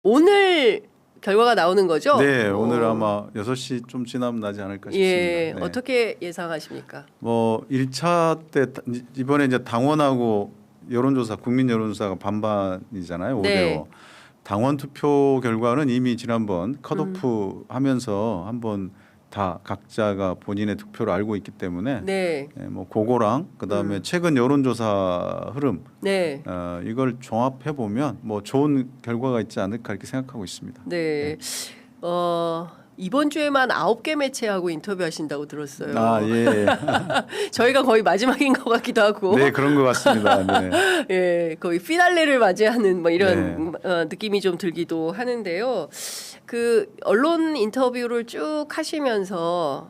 오늘 결과가 나오는 거죠? 네, 오늘 아마 6시 좀 지나면 나지 않을까 싶습니다. 예, 네. 어떻게 예상하십니까? 뭐 1차 때 이번에 이제 당원하고 여론조사, 국민 여론조사가 반반이잖아요. 5대5. 네. 당원 투표 결과는 이미 지난번 컷오프 하면서 한번 다 각자가 본인의 투표를 알고 있기 때문에 네, 예, 뭐 그거랑 그다음에 최근 여론조사 흐름 네, 이걸 종합해 보면 뭐 좋은 결과가 있지 않을까 이렇게 생각하고 있습니다. 네. 이번 주에만 9개 매체하고 인터뷰하신다고 들었어요. 아 예, 저희가 거의 마지막인 것 같기도 하고. 네 그런 것 같습니다. 네. 예, 거의 피날레를 맞이하는 뭐 이런 느낌이 좀 들기도 하는데요. 그 언론 인터뷰를 쭉 하시면서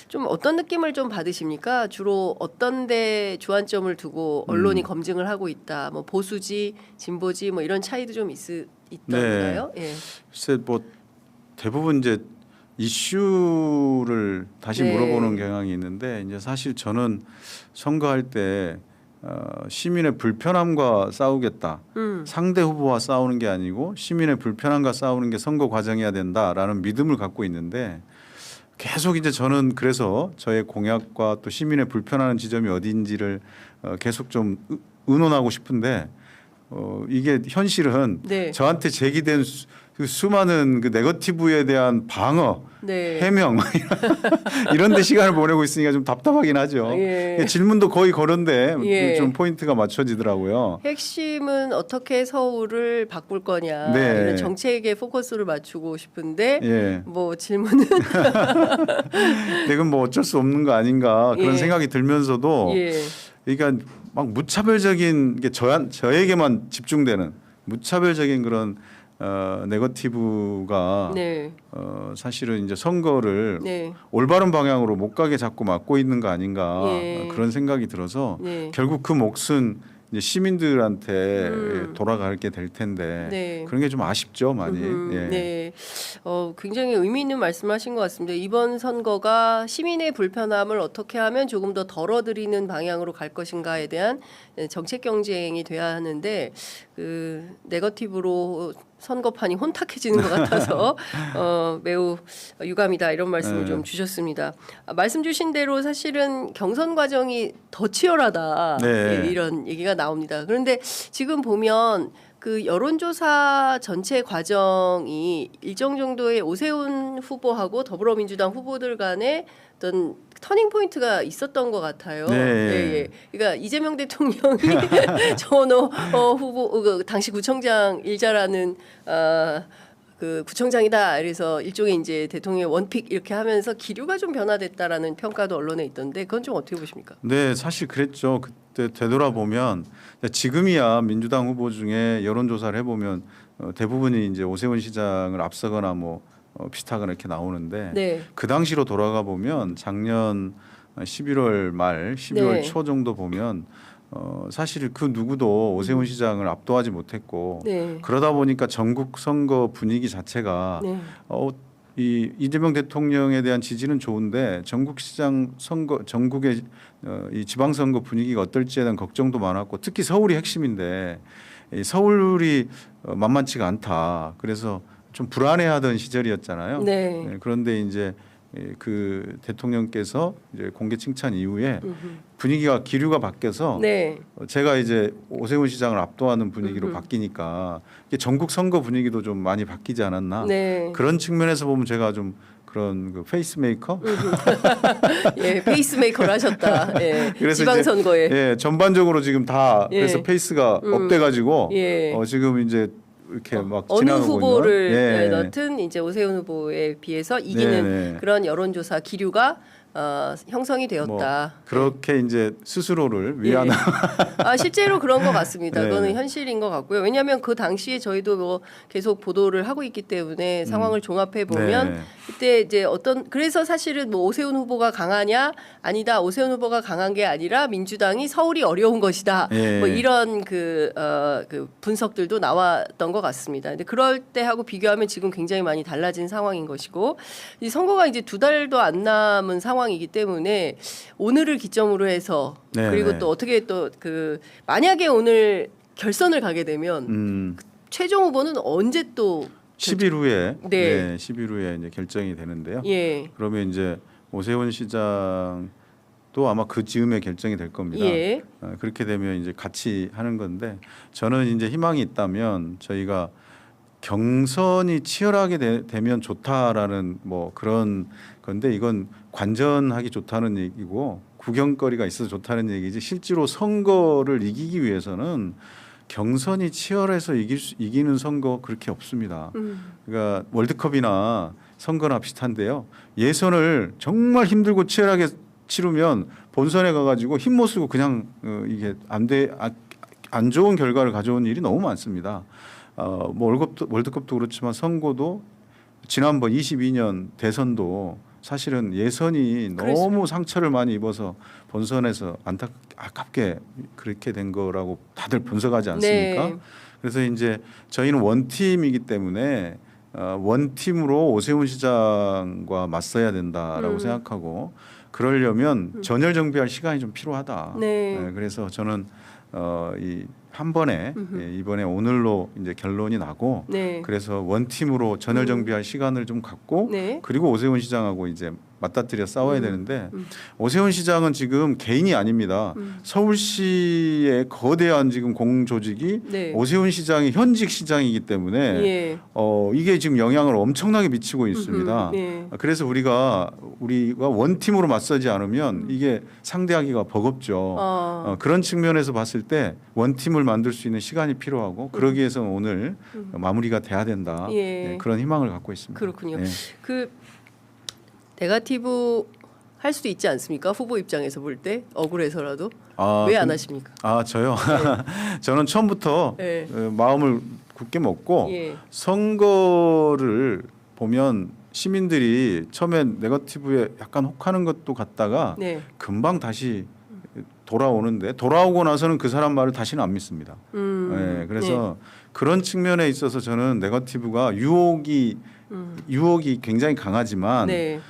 좀 어떤 느낌을 좀 받으십니까? 주로 어떤 데 주안점을 두고 언론이 검증을 하고 있다. 뭐 보수지, 진보지 뭐 이런 차이도 좀 있던가요? 예. 글쎄 뭐 대부분 이제 이슈를 다시 네. 물어보는 경향이 있는데 이제 사실 저는 선거할 때 시민의 불편함과 싸우겠다. 상대 후보와 싸우는 게 아니고 시민의 불편함과 싸우는 게 선거 과정이어야 된다라는 믿음을 갖고 있는데 계속 이제 저는 그래서 저의 공약과 또 시민의 불편하는 지점이 어디인지를 계속 좀 의논하고 싶은데 이게 현실은 네. 저한테 제기된 그 수많은 그 네거티브에 대한 방어, 네. 해명 이런 데 시간을 보내고 있으니까 좀 답답하긴 하죠. 예. 질문도 거의 그런데 예. 좀 포인트가 맞춰지더라고요. 핵심은 어떻게 서울을 바꿀 거냐 네. 이런 정책에 포커스를 맞추고 싶은데 예. 뭐 질문은 이건 뭐 어쩔 수 없는 거 아닌가 그런 예. 생각이 들면서도 예. 그러니까 막 무차별적인 게 저에게만 집중되는 무차별적인 그런 네거티브가 네. 사실은 이제 선거를 네. 올바른 방향으로 못 가게 자꾸 막고 있는 거 아닌가 예. 그런 생각이 들어서 네. 결국 그 몫은 이제 시민들한테 돌아가게 될 텐데 네. 그런 게 좀 아쉽죠 많이. 예. 네, 굉장히 의미 있는 말씀하신 것 같습니다. 이번 선거가 시민의 불편함을 어떻게 하면 조금 더 덜어드리는 방향으로 갈 것인가에 대한 정책 경쟁이 돼야 하는데 그 네거티브로 선거판이 혼탁해지는 것 같아서 매우 유감이다 이런 말씀을 좀 주셨습니다. 말씀 주신 대로 사실은 경선 과정이 더 치열하다 네. 예, 이런 얘기가 나옵니다. 그런데 지금 보면 그 여론조사 전체 과정이 일정 정도의 오세훈 후보하고 더불어민주당 후보들 간의 어떤 터닝 포인트가 있었던 것 같아요. 네. 예, 예. 그러니까 이재명 대통령이 전호 후보 그 당시 구청장 일자라는 그 구청장이다. 그래서 일종의 이제 대통령의 원픽 이렇게 하면서 기류가 좀 변화됐다라는 평가도 언론에 있던데 그건 좀 어떻게 보십니까? 네, 사실 그랬죠. 그때 되돌아보면 지금이야 민주당 후보 중에 여론조사를 해보면 대부분이 이제 오세훈 시장을 앞서거나 뭐 비슷하거나 이렇게 나오는데 네. 그 당시로 돌아가 보면 작년 11월 말 12월 네. 초 정도 보면 사실 그 누구도 오세훈 시장을 압도하지 못했고 네. 그러다 보니까 전국 선거 분위기 자체가 네. 이 이재명 대통령에 대한 지지는 좋은데 전국 시장 선거 전국의 이 지방 선거 분위기가 어떨지에 대한 걱정도 많았고 특히 서울이 핵심인데 이 서울이 만만치가 않다. 그래서 좀 불안해하던 시절이었잖아요. 네. 그런데 이제 그 대통령께서 이제 공개 칭찬 이후에 분위기가 기류가 바뀌어서 네. 제가 이제 오세훈 시장을 압도하는 분위기로 바뀌니까 이게 전국 선거 분위기도 좀 많이 바뀌지 않았나 네. 그런 측면에서 보면 제가 좀 그런 그 페이스메이커 예, 페이스메이커를 하셨다. 예, 그래서 지방선거에. 예, 전반적으로 지금 다 예. 그래서 페이스가 업돼가지고 예. 지금 이제 이렇게 막 어느 지나가고 후보를 있는. 예. 넣든 이제 오세훈 후보에 비해서 이기는 네. 그런 여론조사 기류가 형성이 되었다. 뭐 그렇게 이제 스스로를 위안하 실제로 그런 것 같습니다. 네. 그거는 현실인 것 같고요. 왜냐하면 그 당시에 저희도 뭐 계속 보도를 하고 있기 때문에 상황을 종합해 보면 네. 그때 이제 그래서 사실은 뭐 오세훈 후보가 강하냐 아니다 오세훈 후보가 강한 게 아니라 민주당이 서울이 어려운 것이다. 네. 뭐 이런 그 분석들도 나왔던 것 같습니다. 근데 그럴 때하고 비교하면 지금 굉장히 많이 달라진 상황인 것이고 이 선거가 이제 2달도 안 남은 상황이기 때문에 오늘을 기점으로 해서 네, 그리고 네. 또 어떻게 또 그 만약에 오늘 결선을 가게 되면 최종 후보는 언제 또 10일 후에 네. 10일 후에 이제 결정이 되는데요. 예. 그러면 이제 오세훈 시장도 아마 그 즈음에 결정이 될 겁니다. 예. 그렇게 되면 이제 같이 하는 건데 저는 이제 희망이 있다면 저희가 경선이 치열하게 되면 좋다라는 뭐 그런 건데 이건 관전하기 좋다는 얘기고 구경거리가 있어서 좋다는 얘기지 실제로 선거를 이기기 위해서는 경선이 치열해서 이기는 선거 그렇게 없습니다. 그러니까 월드컵이나 선거나 비슷한데요. 예선을 정말 힘들고 치열하게 치르면 본선에 가가지고 힘 못 쓰고 그냥 이게 안 좋은 결과를 가져온 일이 너무 많습니다. 뭐 월드컵도 그렇지만 선거도 지난번 22년 대선도 사실은 예선이 너무 상처를 많이 입어서 본선에서 아깝게 그렇게 된 거라고 다들 분석하지 않습니까? 네. 그래서 이제 저희는 원팀이기 때문에 원팀으로 오세훈 시장과 맞서야 된다라고 생각하고 그러려면 전열 정비할 시간이 좀 필요하다. 네. 그래서 저는 이 한 번에 이번에 오늘로 이제 결론이 나고 네. 그래서 원팀으로 전열 정비할 시간을 좀 갖고 네. 그리고 오세훈 시장하고 이제 맞닥뜨려 싸워야 되는데 오세훈 시장은 지금 개인이 아닙니다. 서울시의 거대한 지금 공조직이 네. 오세훈 시장이 현직 시장이기 때문에 예. 이게 지금 영향을 엄청나게 미치고 있습니다. 네. 그래서 우리가 원팀으로 맞서지 않으면 이게 상대하기가 버겁죠. 그런 측면에서 봤을 때 원팀을 만들 수 있는 시간이 필요하고 그러기 위해서는 오늘 마무리가 돼야 된다. 예. 네, 그런 희망을 갖고 있습니다. 그렇군요. 네. 그 네거티브 할 수도 있지 않습니까? 후보 입장에서 볼 때 억울해서라도 왜 안 하십니까? 저요. 저는 처음부터 네. 마음을 굳게 먹고 예. 선거를 보면 시민들이 처음엔 네거티브에 약간 혹하는 것도 같다가 네. 금방 다시 돌아오는데 돌아오고 나서는 그 사람 말을 다시는 안 믿습니다. 네, 그래서 그런 측면에 있어서 저는 네거티브가 유혹이 굉장히 강하지만 네.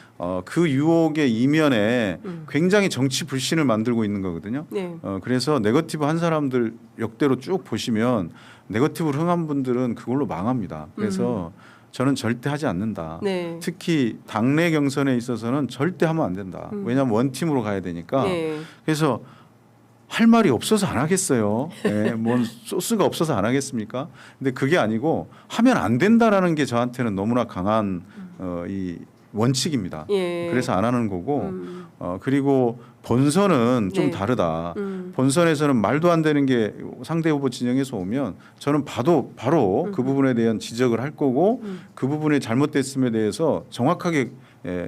그 유혹의 이면에 굉장히 정치 불신을 만들고 있는 거거든요. 네. 그래서 네거티브 한 사람들 역대로 쭉 보시면 네거티브를 흥한 분들은 그걸로 망합니다. 그래서 저는 절대 하지 않는다. 네. 특히 당내 경선에 있어서는 절대 하면 안 된다. 왜냐하면 원팀으로 가야 되니까. 네. 그래서 할 말이 없어서 안 하겠어요. 뭔 소스가 없어서 안 하겠습니까? 근데 그게 아니고 하면 안 된다라는 게 저한테는 너무나 강한 이 원칙입니다. 예. 그래서 안 하는 거고 그리고 본선은 좀 네. 다르다. 본선에서는 말도 안 되는 게 상대 후보 진영에서 오면 저는 바로 그 부분에 대한 지적을 할 거고 그 부분이 잘못됐음에 대해서 정확하게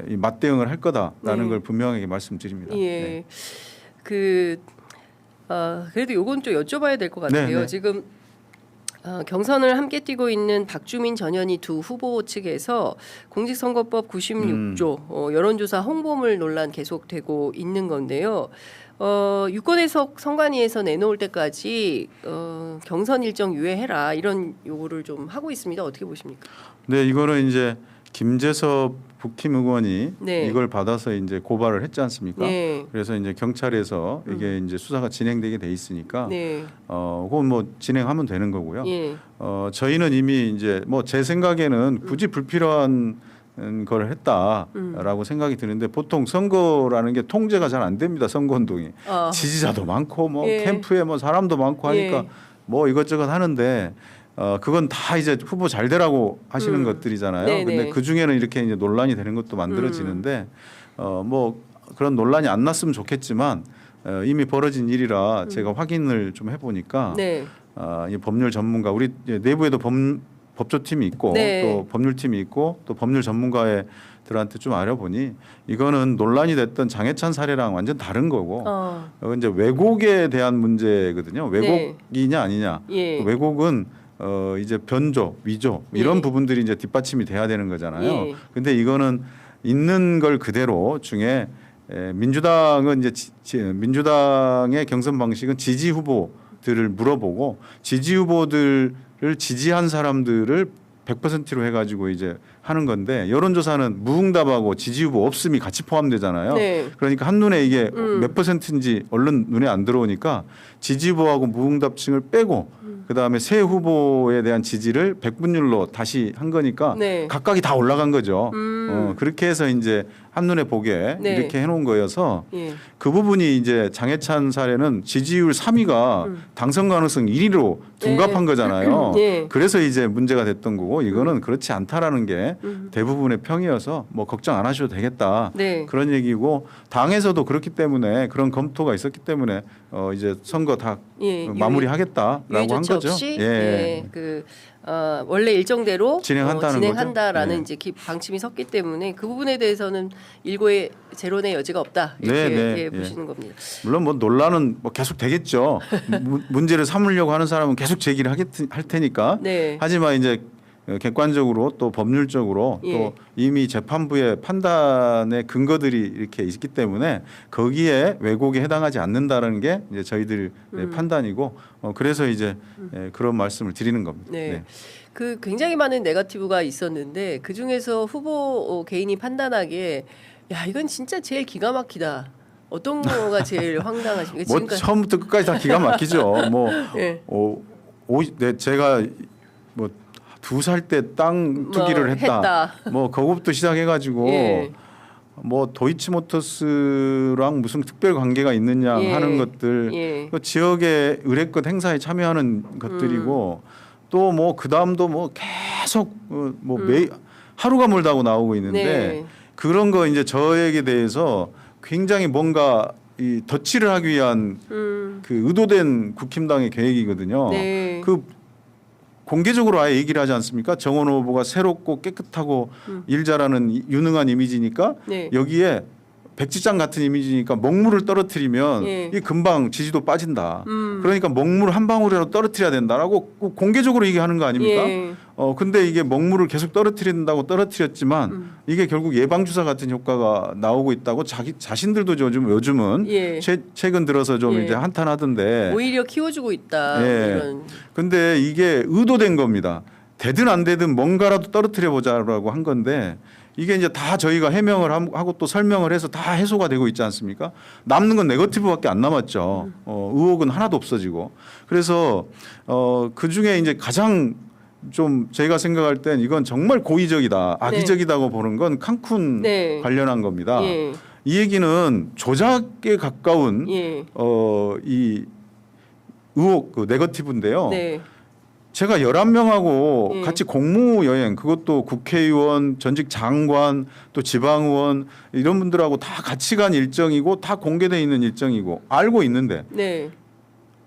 이 맞대응을 할 거다라는 네. 걸 분명하게 말씀드립니다. 예. 네. 그래도 요건 좀 여쭤봐야 될 것 같아요. 네, 네. 지금 경선을 함께 뛰고 있는 박주민 전현희 두 후보 측에서 공직선거법 96조 여론조사 홍보물 논란 계속되고 있는 건데요. 유권해석 선관위에서 내놓을 때까지 경선 일정 유예해라 이런 요구를 좀 하고 있습니다. 어떻게 보십니까? 네, 이거는 이제 김재섭 국힘 의원이 네. 이걸 받아서 이제 고발을 했지 않습니까? 네. 그래서 이제 경찰에서 이게 이제 수사가 진행되게 돼 있으니까 네. 그건 뭐 진행하면 되는 거고요. 예. 저희는 이미 이제 뭐 제 생각에는 굳이 불필요한 걸 했다라고 생각이 드는데 보통 선거라는 게 통제가 잘 안 됩니다. 선거운동이 지지자도 많고 뭐 예. 캠프에 뭐 사람도 많고 하니까 예. 뭐 이것저것 하는데 그건 다 이제 후보 잘 되라고 하시는 것들이잖아요. 네네. 근데 그 중에는 이렇게 이제 논란이 되는 것도 만들어지는데 뭐 그런 논란이 안 났으면 좋겠지만 이미 벌어진 일이라 제가 확인을 좀 해보니까 네. 이 법률 전문가 우리 내부에도 법조팀이 있고 네. 또 법률팀이 있고 또 법률 전문가들한테 좀 알아보니 이거는 논란이 됐던 장해찬 사례랑 완전 다른 거고 이제 왜곡에 대한 문제거든요. 왜곡이냐 아니냐. 예. 왜곡은 이제 변조, 위조 이런 예. 부분들이 이제 뒷받침이 돼야 되는 거잖아요. 예. 근데 이거는 있는 걸 그대로 중에 민주당은 이제 민주당의 경선 방식은 지지 후보들을 물어보고 지지 후보들을 지지한 사람들을 100%로 해가지고 이제 하는 건데 여론조사는 무응답하고 지지 후보 없음이 같이 포함되잖아요. 네. 그러니까 한눈에 이게 몇 퍼센트인지 얼른 눈에 안 들어오니까 지지 후보하고 무응답층을 빼고 그다음에 새 후보에 대한 지지를 백분율로 다시 한 거니까 네. 각각이 다 올라간 거죠. 그렇게 해서 이제 한눈에 보게 네. 이렇게 해놓은 거여서 예. 그 부분이 이제 장해찬 사례는 지지율 3위가 당선 가능성 1위로 둔갑한 네. 거잖아요. 예. 그래서 이제 문제가 됐던 거고 이거는 그렇지 않다라는 게 대부분의 평이어서 뭐 걱정 안 하셔도 되겠다. 네. 그런 얘기고 당에서도 그렇기 때문에 그런 검토가 있었기 때문에 이제 선거 다 예. 마무리하겠다라고 한 유의 조치 거죠. 없이 예. 원래 일정대로 진행한다라는 거죠. 이제 방침이 섰기 때문에 그 부분에 대해서는 일고의 재론의 여지가 없다 이렇게 네. 보시는 겁니다. 물론 뭐 논란은 뭐 계속 되겠죠. 문제를 삼으려고 하는 사람은 계속 제기를 할 테니까. 네. 하지만 이제 객관적으로 또 법률적으로 예. 또 이미 재판부의 판단의 근거들이 이렇게 있기 때문에 거기에 왜곡에 해당하지 않는다라는 게 이제 저희들 판단이고 그래서 이제 그런 말씀을 드리는 겁니다. 네. 그 굉장히 많은 네거티브가 있었는데 그 중에서 후보 개인이 판단하기에 야 이건 진짜 제일 기가 막히다. 어떤 거가 제일 황당하십니까? 뭐 지금까지 처음부터 끝까지 다 기가 막히죠. 뭐 예. 제가 뭐 2살 때 땅 투기를 했다. 뭐 그거부터 시작해가지고 예. 뭐 도이치모터스랑 무슨 특별 관계가 있느냐 예. 하는 것들, 예. 그 지역의 의뢰권 행사에 참여하는 것들이고 또 뭐 그 다음도 뭐 계속 뭐 매 하루가 멀다고 나오고 있는데 네. 그런 거 이제 저에게 대해서 굉장히 뭔가 이 덧칠을 하기 위한 그 의도된 국힘당의 계획이거든요. 네. 그 공개적으로 아예 얘기를 하지 않습니까? 정원 후보가 새롭고 깨끗하고 일 잘하는 유능한 이미지니까 네. 여기에 백지장 같은 이미지니까 먹물을 떨어뜨리면 예. 이 금방 지지도 빠진다. 그러니까 먹물 한 방울이라도 떨어뜨려야 된다라고 공개적으로 얘기하는 거 아닙니까? 예. 근데 이게 먹물을 계속 떨어뜨린다고 떨어뜨렸지만 이게 결국 예방주사 같은 효과가 나오고 있다고 자신들도 요즘은 예. 최근 들어서 좀 예. 이제 한탄하던데. 오히려 키워주고 있다. 예. 이런. 근데 이게 의도된 겁니다. 되든 안 되든 뭔가라도 떨어뜨려 보자라고 한 건데 이게 이제 다 저희가 해명을 하고 또 설명을 해서 다 해소가 되고 있지 않습니까? 남는 건 네거티브밖에 안 남았죠. 의혹은 하나도 없어지고. 그래서 그 중에 이제 가장 좀 제가 생각할 땐 이건 정말 고의적이다, 악의적이다고 보는 건 칸쿤 네. 관련한 겁니다. 예. 이 얘기는 조작에 가까운 예. 이 의혹 그 네거티브인데요. 네. 제가 11명하고 예. 같이 공무 여행, 그것도 국회의원, 전직 장관, 또 지방의원 이런 분들하고 다 같이 간 일정이고 다 공개돼 있는 일정이고 알고 있는데 네.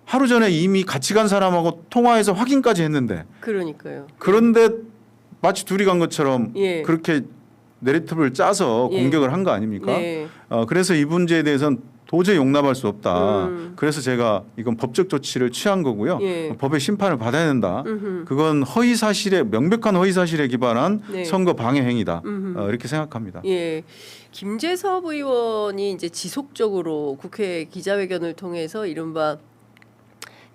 하루 전에 이미 같이 간 사람하고 통화해서 확인까지 했는데 그러니까요. 그런데 마치 둘이 간 것처럼 예. 그렇게 내리티브를 짜서 예. 공격을 한 거 아닙니까? 네. 그래서 이 문제에 대해서는 도저히 용납할 수 없다. 그래서 제가 이건 법적 조치를 취한 거고요. 예. 법의 심판을 받아야 된다. 그건 허위 사실에 명백한 허위 사실에 기반한 네. 선거 방해 행위다. 이렇게 생각합니다. 예. 김재섭 의원이 이제 지속적으로 국회 기자회견을 통해서 이른바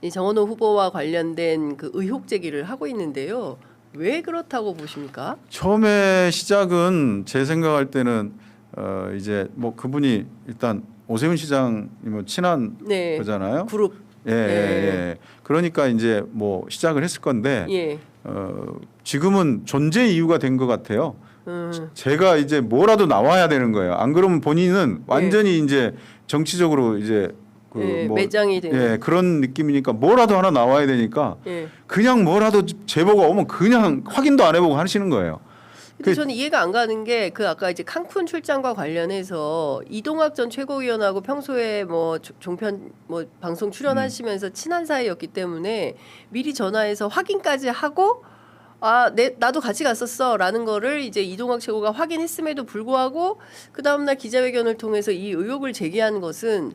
이 정원호 후보와 관련된 그 의혹 제기를 하고 있는데요. 왜 그렇다고 보십니까? 처음에 시작은 제 생각할 때는 이제 뭐 그분이 일단 오세훈 시장님은 친한 네. 거잖아요. 그룹. 예. 그러니까 이제 뭐 시작을 했을 건데 예. 지금은 존재 이유가 된 것 같아요. 제가 이제 뭐라도 나와야 되는 거예요. 안 그러면 본인은 완전히 이제 정치적으로 이제 그 예, 뭐 매장이 되는. 예, 그런 느낌이니까 뭐라도 하나 나와야 되니까 예. 그냥 뭐라도 제보가 오면 그냥 확인도 안 해보고 하시는 거예요. 근데 저는 이해가 안 가는 게 그 아까 이제 칸쿤 출장과 관련해서 이동학 전 최고위원하고 평소에 뭐 종편 뭐 방송 출연하시면서 친한 사이였기 때문에 미리 전화해서 확인까지 하고 나도 같이 갔었어라는 거를 이제 이동학 최고가 확인했음에도 불구하고 그 다음 날 기자회견을 통해서 이 의혹을 제기한 것은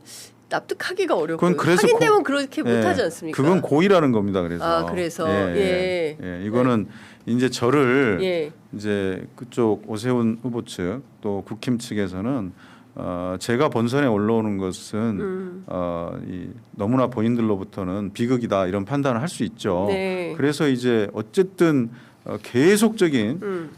납득하기가 어렵고요. 그건 그래서 확인되면 그렇게 못하지 않습니까? 그건 고의라는 겁니다. 그래서. 그래서 예. 이거는 이제 저를 예. 이제 그쪽 오세훈 후보 측 또 국힘 측에서는 제가 본선에 올라오는 것은 너무나 본인들로부터는 비극이다 이런 판단을 할 수 있죠. 네. 그래서 이제 어쨌든 계속적인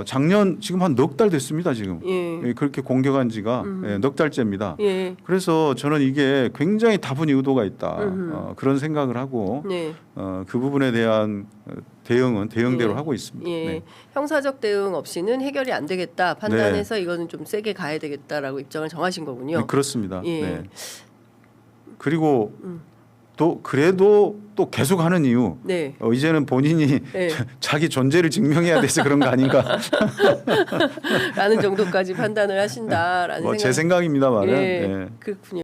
작년 지금 한 넉 달 됐습니다. 지금 예. 그렇게 공격한 지가 넉 달째입니다. 예. 그래서 저는 이게 굉장히 다분히 의도가 있다 그런 생각을 하고 네. 그 부분에 대한 대응은 대응대로 예. 하고 있습니다. 예. 네. 형사적 대응 없이는 해결이 안 되겠다 판단해서 이거는 좀 세게 가야 되겠다라고 입장을 정하신 거군요. 네, 그렇습니다. 예. 네. 그리고 또 그래도 또 계속하는 이유 네. 이제는 본인이 네. 자기 존재를 증명해야 돼서 그런 거 아닌가? 라는 정도까지 판단을 하신다라는 제 생각입니다만은. 예. 예. 그렇군요.